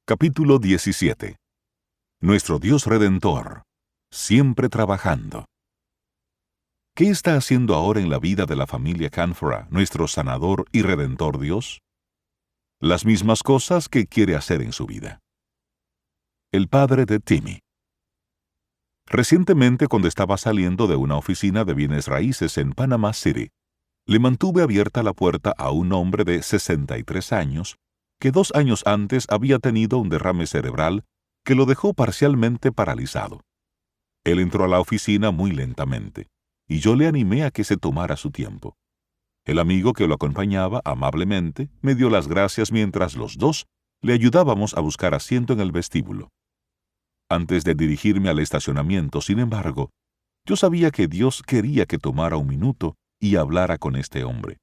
Capítulo 17. Nuestro Dios Redentor, siempre trabajando. ¿Qué está haciendo ahora en la vida de la familia Canfora, nuestro sanador y redentor Dios? Las mismas cosas que quiere hacer en su vida. El padre de Timmy. Recientemente, cuando estaba saliendo de una oficina de bienes raíces en Panama City, le mantuve abierta la puerta a un hombre de 63 años que 2 años antes había tenido un derrame cerebral que lo dejó parcialmente paralizado. Él entró a la oficina muy lentamente, y yo le animé a que se tomara su tiempo. El amigo que lo acompañaba amablemente me dio las gracias mientras los dos le ayudábamos a buscar asiento en el vestíbulo. Antes de dirigirme al estacionamiento, sin embargo, yo sabía que Dios quería que tomara un minuto y hablara con este hombre.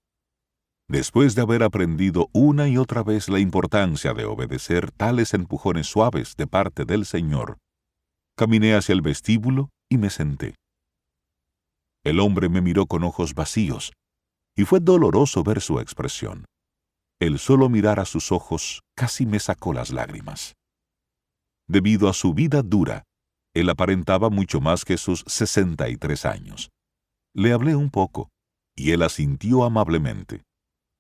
Después de haber aprendido una y otra vez la importancia de obedecer tales empujones suaves de parte del Señor, caminé hacia el vestíbulo y me senté. El hombre me miró con ojos vacíos, y fue doloroso ver su expresión. El solo mirar a sus ojos casi me sacó las lágrimas. Debido a su vida dura, él aparentaba mucho más que sus 63 años. Le hablé un poco, y él asintió amablemente.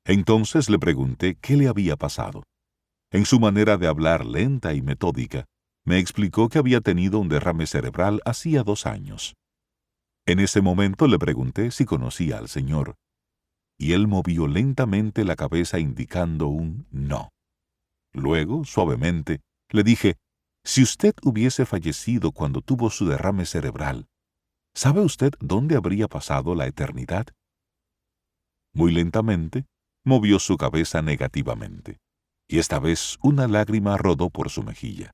Entonces le pregunté qué le había pasado. En su manera de hablar lenta y metódica, me explicó que había tenido un derrame cerebral hacía 2 años. En ese momento le pregunté si conocía al Señor, y él movió lentamente la cabeza indicando un no. Luego, suavemente, le dije, si usted hubiese fallecido cuando tuvo su derrame cerebral, ¿sabe usted dónde habría pasado la eternidad? Muy lentamente, movió su cabeza negativamente, y esta vez una lágrima rodó por su mejilla.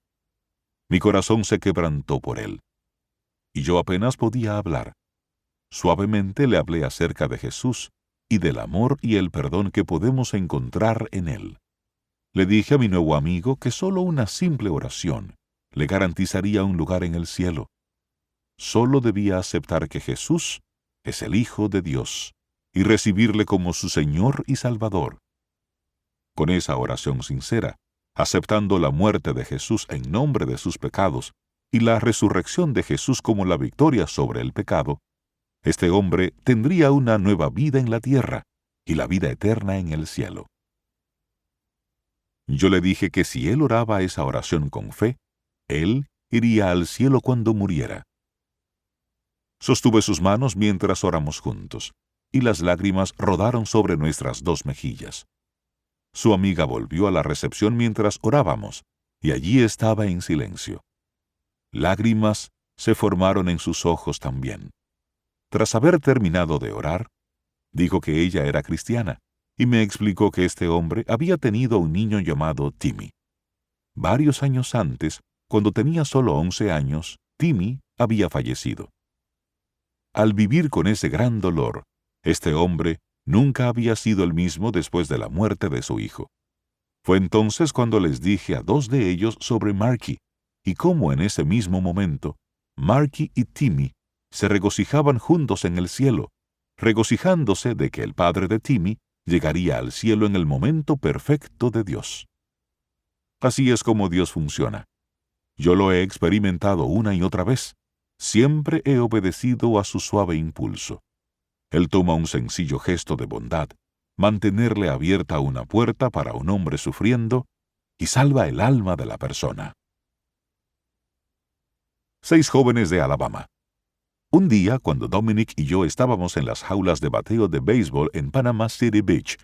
Mi corazón se quebrantó por él, y yo apenas podía hablar. Suavemente le hablé acerca de Jesús y del amor y el perdón que podemos encontrar en él. Le dije a mi nuevo amigo que solo una simple oración le garantizaría un lugar en el cielo. Solo debía aceptar que Jesús es el Hijo de Dios y recibirle como su Señor y Salvador. Con esa oración sincera, aceptando la muerte de Jesús en nombre de sus pecados y la resurrección de Jesús como la victoria sobre el pecado, este hombre tendría una nueva vida en la tierra y la vida eterna en el cielo. Yo le dije que si él oraba esa oración con fe, él iría al cielo cuando muriera. Sostuve sus manos mientras oramos juntos, y las lágrimas rodaron sobre nuestras 2 mejillas. Su amiga volvió a la recepción mientras orábamos, y allí estaba en silencio. Lágrimas se formaron en sus ojos también. Tras haber terminado de orar, dijo que ella era cristiana, y me explicó que este hombre había tenido un niño llamado Timmy. Varios años antes, cuando tenía solo 11 años, Timmy había fallecido. Al vivir con ese gran dolor, este hombre nunca había sido el mismo después de la muerte de su hijo. Fue entonces cuando les dije a 2 de ellos sobre Marky, y cómo en ese mismo momento, Marky y Timmy se regocijaban juntos en el cielo, regocijándose de que el padre de Timmy llegaría al cielo en el momento perfecto de Dios. Así es como Dios funciona. Yo lo he experimentado una y otra vez. Siempre he obedecido a su suave impulso. Él toma un sencillo gesto de bondad, mantenerle abierta una puerta para un hombre sufriendo, y salva el alma de la persona. 6 jóvenes de Alabama. Un día, cuando Dominic y yo estábamos en las jaulas de bateo de béisbol en Panama City Beach,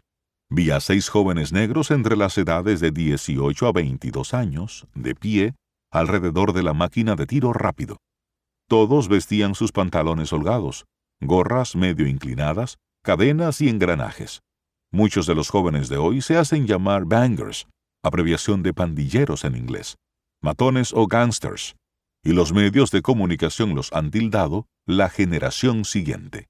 vi a 6 jóvenes negros entre las edades de 18 a 22 años, de pie, alrededor de la máquina de tiro rápido. Todos vestían sus pantalones holgados, gorras medio inclinadas, cadenas y engranajes. Muchos de los jóvenes de hoy se hacen llamar bangers, abreviación de pandilleros en inglés, matones o gangsters, y los medios de comunicación los han tildado la generación siguiente.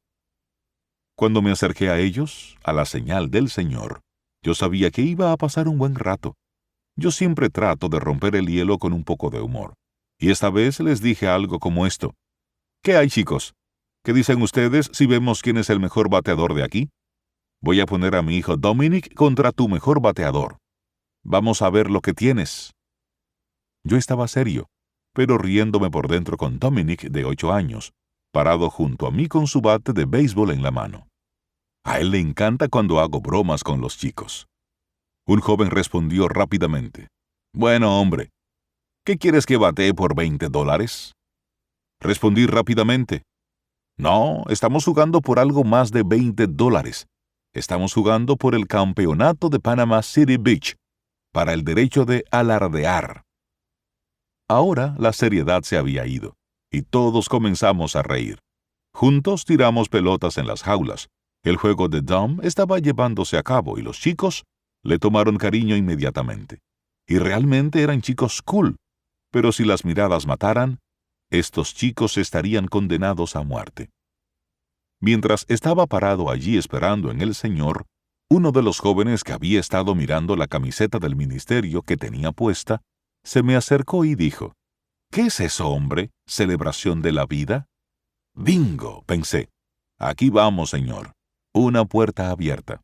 Cuando me acerqué a ellos, a la señal del Señor, yo sabía que iba a pasar un buen rato. Yo siempre trato de romper el hielo con un poco de humor. Y esta vez les dije algo como esto. ¿Qué hay, chicos? ¿Qué dicen ustedes si vemos quién es el mejor bateador de aquí? Voy a poner a mi hijo Dominic contra tu mejor bateador. Vamos a ver lo que tienes. Yo estaba serio, pero riéndome por dentro con Dominic, de 8 años, parado junto a mí con su bate de béisbol en la mano. A él le encanta cuando hago bromas con los chicos. Un joven respondió rápidamente: «Bueno, hombre, ¿qué quieres que batee por $20? Respondí rápidamente: «No, estamos jugando por algo más de $20. Estamos jugando por el campeonato de Panama City Beach, para el derecho de alardear». Ahora la seriedad se había ido, y todos comenzamos a reír. Juntos tiramos pelotas en las jaulas. El juego de Dom estaba llevándose a cabo y los chicos le tomaron cariño inmediatamente. Y realmente eran chicos cool, pero si las miradas mataran, estos chicos estarían condenados a muerte. Mientras estaba parado allí esperando en el Señor, uno de los jóvenes que había estado mirando la camiseta del ministerio que tenía puesta, se me acercó y dijo: «¿Qué es eso, hombre? ¿Celebración de la vida?» «Bingo», pensé. «Aquí vamos, Señor. Una puerta abierta».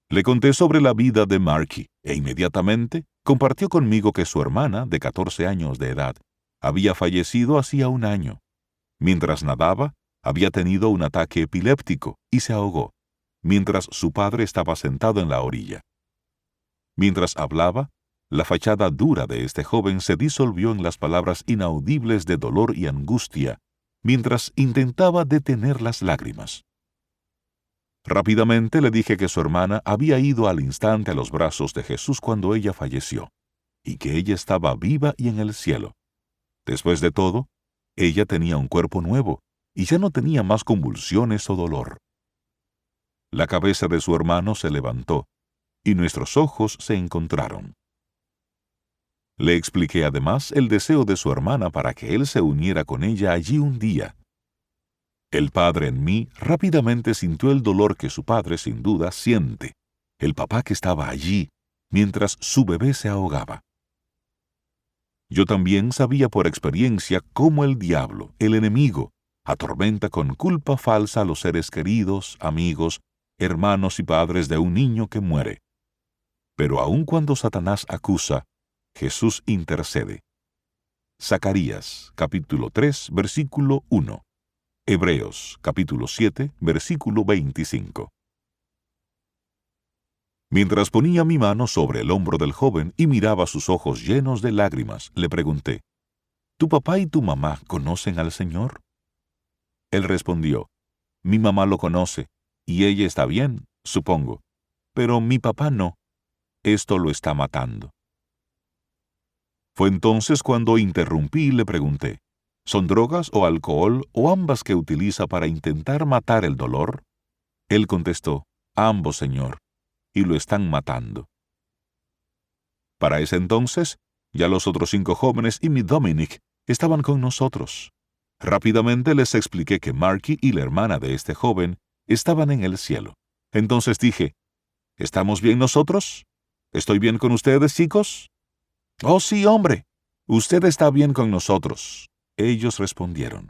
Le conté sobre la vida de Marky, e inmediatamente compartió conmigo que su hermana, de 14 años de edad, había fallecido hacía un año. Mientras nadaba, había tenido un ataque epiléptico y se ahogó, mientras su padre estaba sentado en la orilla. Mientras hablaba, la fachada dura de este joven se disolvió en las palabras inaudibles de dolor y angustia, mientras intentaba detener las lágrimas. Rápidamente le dije que su hermana había ido al instante a los brazos de Jesús cuando ella falleció, y que ella estaba viva y en el cielo. Después de todo, ella tenía un cuerpo nuevo, y ya no tenía más convulsiones o dolor. La cabeza de su hermano se levantó, y nuestros ojos se encontraron. Le expliqué además el deseo de su hermana para que él se uniera con ella allí un día. El padre en mí rápidamente sintió el dolor que su padre sin duda siente, el papá que estaba allí, mientras su bebé se ahogaba. Yo también sabía por experiencia cómo el diablo, el enemigo, atormenta con culpa falsa a los seres queridos, amigos, hermanos y padres de un niño que muere. Pero aun cuando Satanás acusa, Jesús intercede. Zacarías, capítulo 3, versículo 1. Hebreos, capítulo 7, versículo 25. Mientras ponía mi mano sobre el hombro del joven y miraba sus ojos llenos de lágrimas, le pregunté: ¿Tu papá y tu mamá conocen al Señor? Él respondió: Mi mamá lo conoce, y ella está bien, supongo, pero mi papá no. Esto lo está matando. Fue entonces cuando interrumpí y le pregunté: ¿Son drogas o alcohol o ambas que utiliza para intentar matar el dolor? Él contestó: Ambos, Señor, y lo están matando. Para ese entonces, ya los otros 5 jóvenes y mi Dominic estaban con nosotros. Rápidamente les expliqué que Marky y la hermana de este joven estaban en el cielo. Entonces dije: ¿Estamos bien nosotros? ¿Estoy bien con ustedes, chicos? «Oh, sí, hombre. Usted está bien con nosotros», ellos respondieron.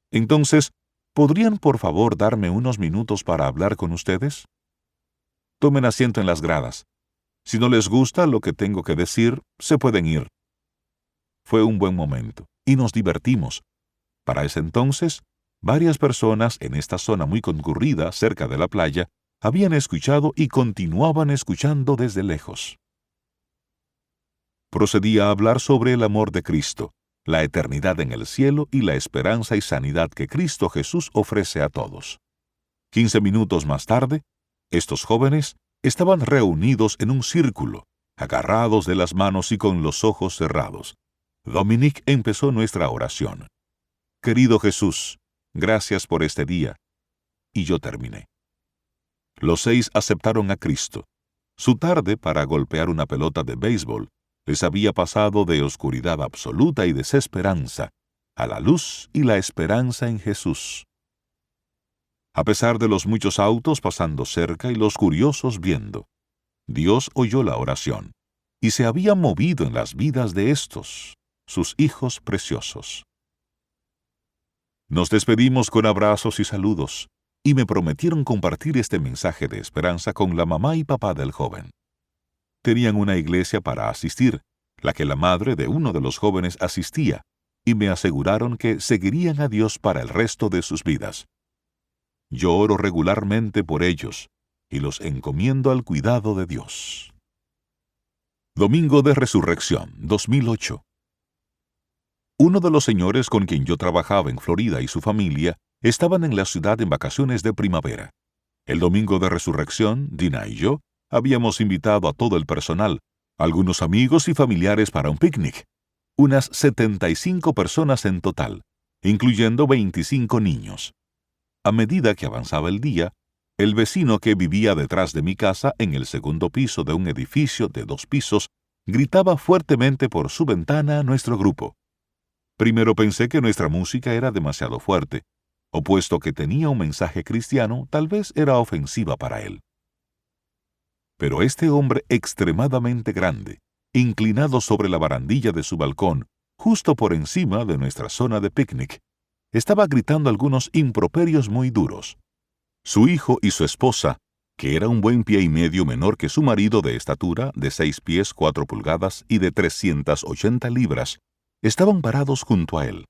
«Entonces, ¿podrían por favor darme unos minutos para hablar con ustedes? Tomen asiento en las gradas. Si no les gusta lo que tengo que decir, se pueden ir». Fue un buen momento, y nos divertimos. Para ese entonces, varias personas en esta zona muy concurrida cerca de la playa habían escuchado y continuaban escuchando desde lejos. Procedí a hablar sobre el amor de Cristo, la eternidad en el cielo y la esperanza y sanidad que Cristo Jesús ofrece a todos. 15 minutos más tarde, estos jóvenes estaban reunidos en un círculo, agarrados de las manos y con los ojos cerrados. Dominic empezó nuestra oración: «Querido Jesús, gracias por este día». Y yo terminé. Los 6 aceptaron a Cristo. Su tarde para golpear una pelota de béisbol les había pasado de oscuridad absoluta y desesperanza a la luz y la esperanza en Jesús. A pesar de los muchos autos pasando cerca y los curiosos viendo, Dios oyó la oración y se había movido en las vidas de estos, sus hijos preciosos. Nos despedimos con abrazos y saludos, y me prometieron compartir este mensaje de esperanza con la mamá y papá del joven. Tenían una iglesia para asistir, la que la madre de uno de los jóvenes asistía, y me aseguraron que seguirían a Dios para el resto de sus vidas. Yo oro regularmente por ellos y los encomiendo al cuidado de Dios. Domingo de Resurrección, 2008. Uno de los señores con quien yo trabajaba en Florida y su familia estaban en la ciudad en vacaciones de primavera. El Domingo de Resurrección, Dina y yo habíamos invitado a todo el personal, algunos amigos y familiares para un picnic. Unas 75 personas en total, incluyendo 25 niños. A medida que avanzaba el día, el vecino que vivía detrás de mi casa en el segundo piso de un edificio de 2 pisos gritaba fuertemente por su ventana a nuestro grupo. Primero pensé que nuestra música era demasiado fuerte, o puesto que tenía un mensaje cristiano, tal vez era ofensiva para él. Pero este hombre extremadamente grande, inclinado sobre la barandilla de su balcón, justo por encima de nuestra zona de picnic, estaba gritando algunos improperios muy duros. Su hijo y su esposa, que era un buen pie y medio menor que su marido de estatura de 6 pies 4 pulgadas y de 380 libras, estaban parados junto a él.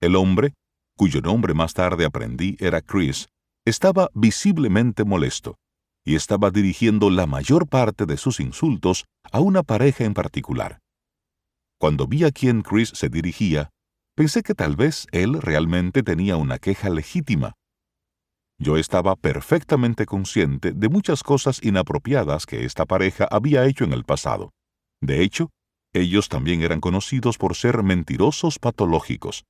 El hombre, cuyo nombre más tarde aprendí era Chris, estaba visiblemente molesto y estaba dirigiendo la mayor parte de sus insultos a una pareja en particular. Cuando vi a quien Chris se dirigía, pensé que tal vez él realmente tenía una queja legítima. Yo estaba perfectamente consciente de muchas cosas inapropiadas que esta pareja había hecho en el pasado. De hecho, ellos también eran conocidos por ser mentirosos patológicos.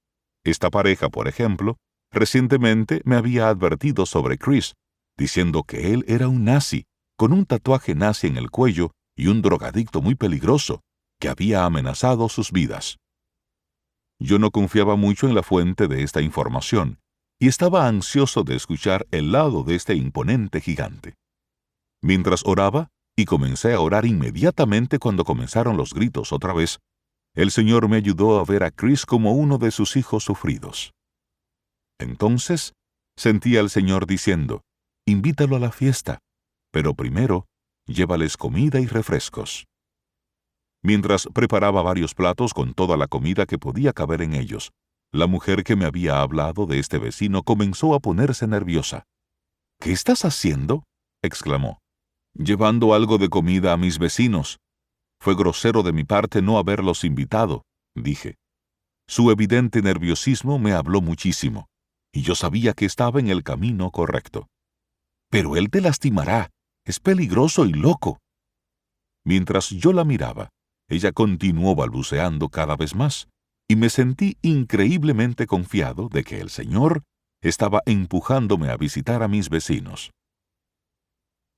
Esta pareja, por ejemplo, recientemente me había advertido sobre Chris, diciendo que él era un nazi, con un tatuaje nazi en el cuello y un drogadicto muy peligroso, que había amenazado sus vidas. Yo no confiaba mucho en la fuente de esta información, y estaba ansioso de escuchar el lado de este imponente gigante. Mientras oraba, y comencé a orar inmediatamente cuando comenzaron los gritos otra vez, el Señor me ayudó a ver a Chris como uno de sus hijos sufridos. Entonces, sentí al Señor diciendo, invítalo a la fiesta, pero primero, llévales comida y refrescos. Mientras preparaba varios platos con toda la comida que podía caber en ellos, la mujer que me había hablado de este vecino comenzó a ponerse nerviosa. «¿Qué estás haciendo?», exclamó. «Llevando algo de comida a mis vecinos. Fue grosero de mi parte no haberlos invitado», dije. Su evidente nerviosismo me habló muchísimo, y yo sabía que estaba en el camino correcto. «Pero él te lastimará. Es peligroso y loco». Mientras yo la miraba, ella continuó balbuceando cada vez más, y me sentí increíblemente confiado de que el Señor estaba empujándome a visitar a mis vecinos.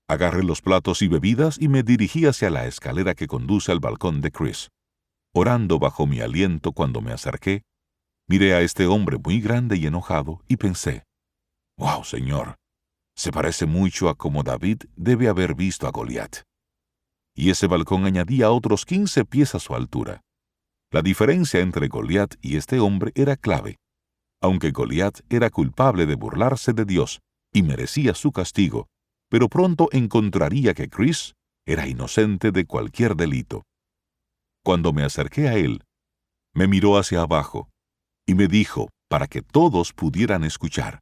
Agarré los platos y bebidas y me dirigí hacia la escalera que conduce al balcón de Chris. Orando bajo mi aliento cuando me acerqué, miré a este hombre muy grande y enojado y pensé, «Wow, Señor, se parece mucho a como David debe haber visto a Goliat». Y ese balcón añadía otros 15 pies a su altura. La diferencia entre Goliat y este hombre era clave. Aunque Goliat era culpable de burlarse de Dios y merecía su castigo, pero pronto encontraría que Chris era inocente de cualquier delito. Cuando me acerqué a él, me miró hacia abajo y me dijo, para que todos pudieran escuchar,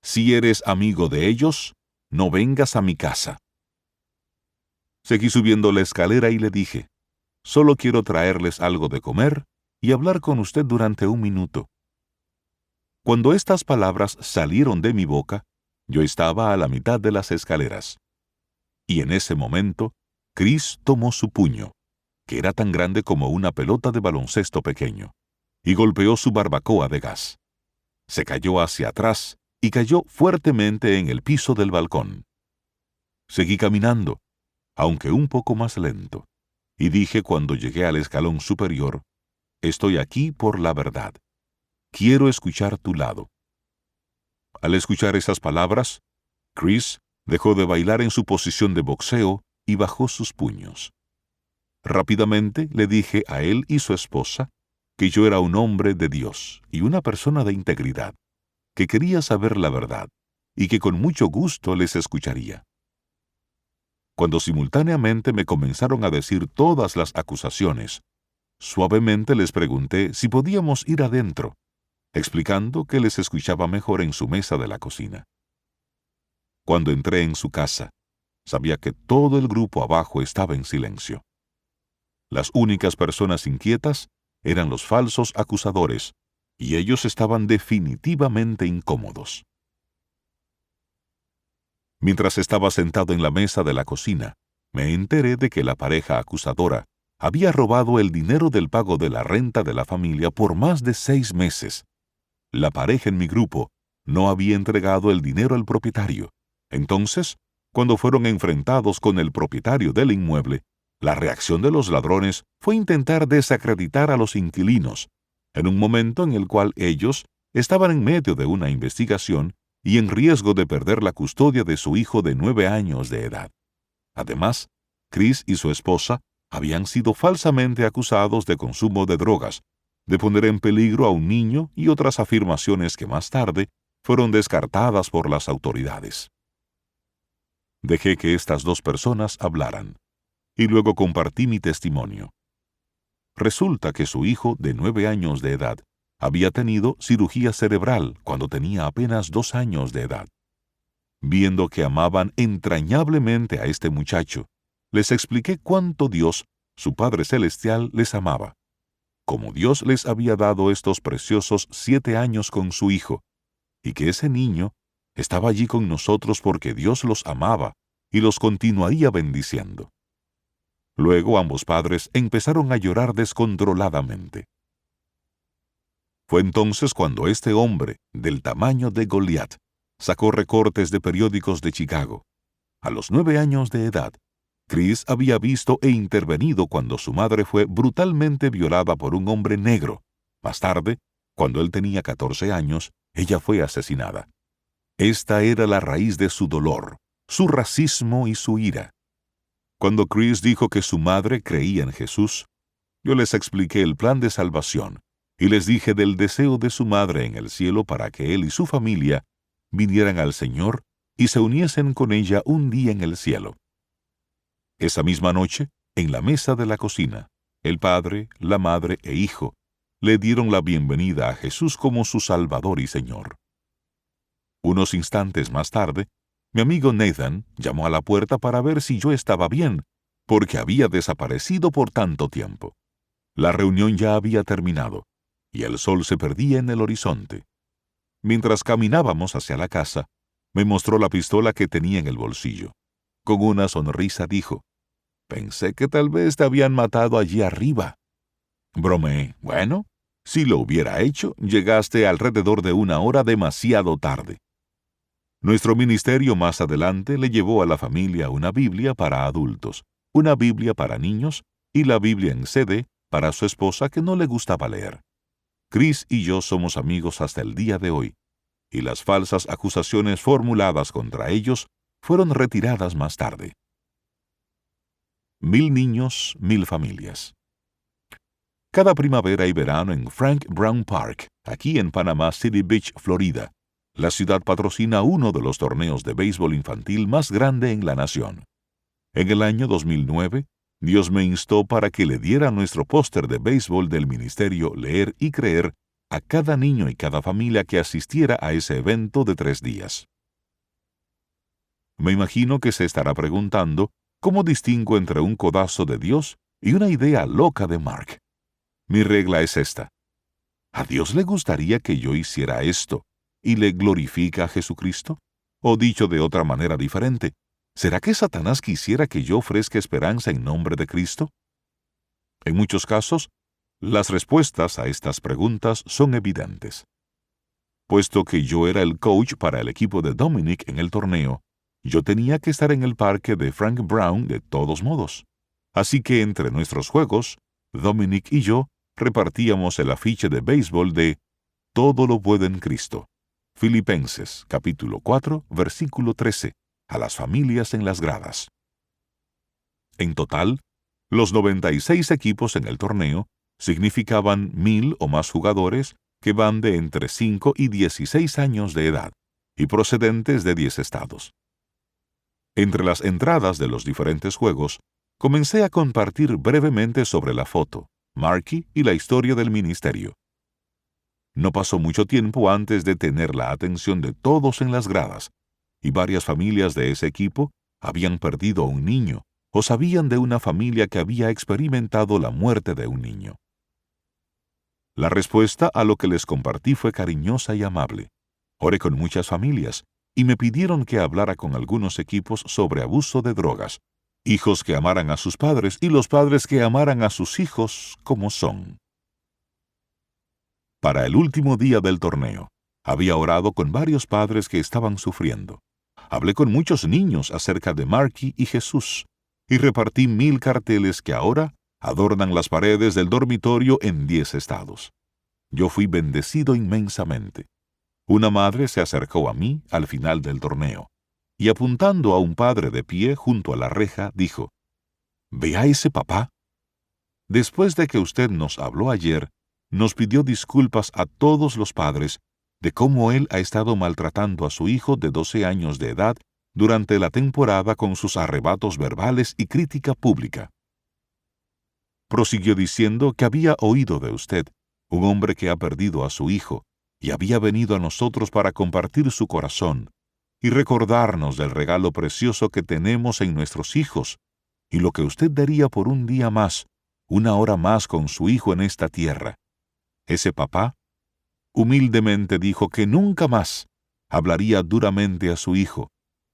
«Si eres amigo de ellos, no vengas a mi casa». Seguí subiendo la escalera y le dije, «Solo quiero traerles algo de comer y hablar con usted durante 1 minuto». Cuando estas palabras salieron de mi boca, yo estaba a la mitad de las escaleras. Y en ese momento, Chris tomó su puño, que era tan grande como una pelota de baloncesto pequeño, y golpeó su barbacoa de gas. Se cayó hacia atrás y cayó fuertemente en el piso del balcón. Seguí caminando, aunque un poco más lento, y dije cuando llegué al escalón superior, «Estoy aquí por la verdad. Quiero escuchar tu lado». Al escuchar esas palabras, Chris dejó de bailar en su posición de boxeo y bajó sus puños. Rápidamente le dije a él y su esposa que yo era un hombre de Dios y una persona de integridad, que quería saber la verdad y que con mucho gusto les escucharía. Cuando simultáneamente me comenzaron a decir todas las acusaciones, Suavemente les pregunté si podíamos ir adentro, explicando que les escuchaba mejor en su mesa de la cocina. Cuando entré en su casa, sabía que todo el grupo abajo estaba en silencio. Las únicas personas inquietas eran los falsos acusadores, y ellos estaban definitivamente incómodos. Mientras estaba sentado en la mesa de la cocina, me enteré de que la pareja acusadora había robado el dinero del pago de la renta de la familia por más de 6 meses. La pareja en mi grupo no había entregado el dinero al propietario. Entonces, cuando fueron enfrentados con el propietario del inmueble, la reacción de los ladrones fue intentar desacreditar a los inquilinos, en un momento en el cual ellos estaban en medio de una investigación y en riesgo de perder la custodia de su hijo de 9 años de edad. Además, Chris y su esposa habían sido falsamente acusados de consumo de drogas, de poner en peligro a un niño y otras afirmaciones que más tarde fueron descartadas por las autoridades. Dejé que estas dos personas hablaran, y luego compartí mi testimonio. Resulta que su hijo de 9 años de edad había tenido cirugía cerebral cuando tenía apenas 2 años de edad. Viendo que amaban entrañablemente a este muchacho, les expliqué cuánto Dios, su Padre Celestial, les amaba. Como Dios les había dado estos preciosos 7 años con su hijo, y que ese niño estaba allí con nosotros porque Dios los amaba y los continuaría bendiciendo. Luego ambos padres empezaron a llorar descontroladamente. Fue entonces cuando este hombre, del tamaño de Goliat, sacó recortes de periódicos de Chicago. A los 9 años de edad, Chris había visto e intervenido cuando su madre fue brutalmente violada por un hombre negro. Más tarde, cuando él tenía 14 años, ella fue asesinada. Esta era la raíz de su dolor, su racismo y su ira. Cuando Chris dijo que su madre creía en Jesús, yo les expliqué el plan de salvación y les dije del deseo de su madre en el cielo para que él y su familia vinieran al Señor y se uniesen con ella un día en el cielo. Esa misma noche, en la mesa de la cocina, el padre, la madre e hijo le dieron la bienvenida a Jesús como su Salvador y Señor. Unos instantes más tarde, mi amigo Nathan llamó a la puerta para ver si yo estaba bien, porque había desaparecido por tanto tiempo. La reunión ya había terminado, y el sol se perdía en el horizonte. Mientras caminábamos hacia la casa, me mostró la pistola que tenía en el bolsillo. Con una sonrisa dijo, «Pensé que tal vez te habían matado allí arriba». Bromeé, «Bueno, si lo hubiera hecho, llegaste alrededor de 1 hora demasiado tarde». Nuestro ministerio más adelante le llevó a la familia una Biblia para adultos, una Biblia para niños y la Biblia en CD para su esposa que no le gustaba leer. Chris y yo somos amigos hasta el día de hoy, y las falsas acusaciones formuladas contra ellos fueron retiradas más tarde. 1000 niños, 1000 familias. Cada primavera y verano en Frank Brown Park, aquí en Panama City Beach, Florida, la ciudad patrocina uno de los torneos de béisbol infantil más grande en la nación. En el año 2009, Dios me instó para que le diera nuestro póster de béisbol del ministerio Leer y Creer a cada niño y cada familia que asistiera a ese evento de 3 días. Me imagino que se estará preguntando cómo distingo entre un codazo de Dios y una idea loca de Mark. Mi regla es esta. ¿A Dios le gustaría que yo hiciera esto y le glorifica a Jesucristo? O dicho de otra manera diferente, ¿será que Satanás quisiera que yo ofrezca esperanza en nombre de Cristo? En muchos casos, las respuestas a estas preguntas son evidentes. Puesto que yo era el coach para el equipo de Dominic en el torneo, yo tenía que estar en el parque de Frank Brown de todos modos. Así que entre nuestros juegos, Dominic y yo repartíamos el afiche de béisbol de Todo lo puedo en Cristo. Filipenses, capítulo 4, versículo 13, a las familias en las gradas. En total, los 96 equipos en el torneo significaban 1000 o más jugadores que van de entre 5 y 16 años de edad y procedentes de 10 estados. Entre las entradas de los diferentes juegos, comencé a compartir brevemente sobre la foto, Marky y la historia del ministerio. No pasó mucho tiempo antes de tener la atención de todos en las gradas, y varias familias de ese equipo habían perdido a un niño o sabían de una familia que había experimentado la muerte de un niño. La respuesta a lo que les compartí fue cariñosa y amable. Oré con muchas familias y me pidieron que hablara con algunos equipos sobre abuso de drogas, hijos que amaran a sus padres y los padres que amaran a sus hijos como son. Para el último día del torneo, había orado con varios padres que estaban sufriendo. Hablé con muchos niños acerca de Marky y Jesús, y repartí 1000 carteles que ahora adornan las paredes del dormitorio en 10 estados. Yo fui bendecido inmensamente. Una madre se acercó a mí al final del torneo, y apuntando a un padre de pie junto a la reja, dijo: «¿Ve a ese papá? Después de que usted nos habló ayer, nos pidió disculpas a todos los padres de cómo él ha estado maltratando a su hijo de 12 años de edad durante la temporada con sus arrebatos verbales y crítica pública». Prosiguió diciendo que había oído de usted, un hombre que ha perdido a su hijo, y había venido a nosotros para compartir su corazón y recordarnos del regalo precioso que tenemos en nuestros hijos y lo que usted daría por un día más, una hora más con su hijo en esta tierra. Ese papá humildemente dijo que nunca más hablaría duramente a su hijo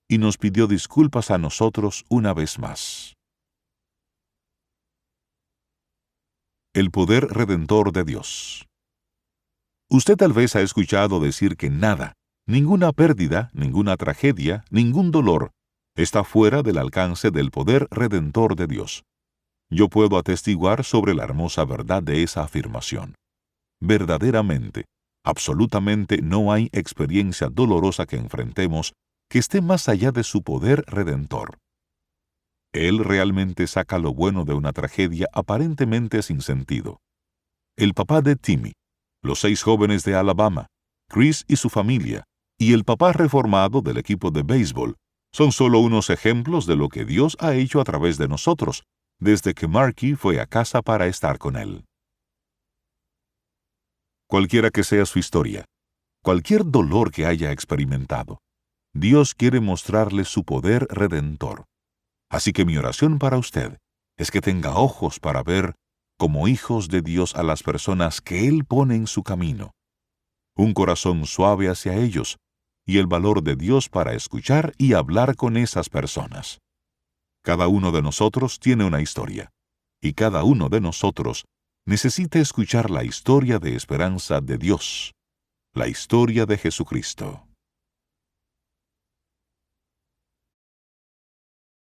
y nos pidió disculpas a nosotros una vez más. El poder redentor de Dios. Usted tal vez ha escuchado decir que nada, ninguna pérdida, ninguna tragedia, ningún dolor está fuera del alcance del poder redentor de Dios. Yo puedo atestiguar sobre la hermosa verdad de esa afirmación. Verdaderamente, absolutamente no hay experiencia dolorosa que enfrentemos que esté más allá de su poder redentor. Él realmente saca lo bueno de una tragedia aparentemente sin sentido. El papá de Timmy, los 6 jóvenes de Alabama, Chris y su familia, y el papá reformado del equipo de béisbol son solo unos ejemplos de lo que Dios ha hecho a través de nosotros, desde que Marky fue a casa para estar con él. Cualquiera que sea su historia, cualquier dolor que haya experimentado, Dios quiere mostrarle su poder redentor. Así que mi oración para usted es que tenga ojos para ver como hijos de Dios a las personas que Él pone en su camino, un corazón suave hacia ellos y el valor de Dios para escuchar y hablar con esas personas. Cada uno de nosotros tiene una historia, y cada uno de nosotros necesita escuchar la historia de esperanza de Dios, la historia de Jesucristo.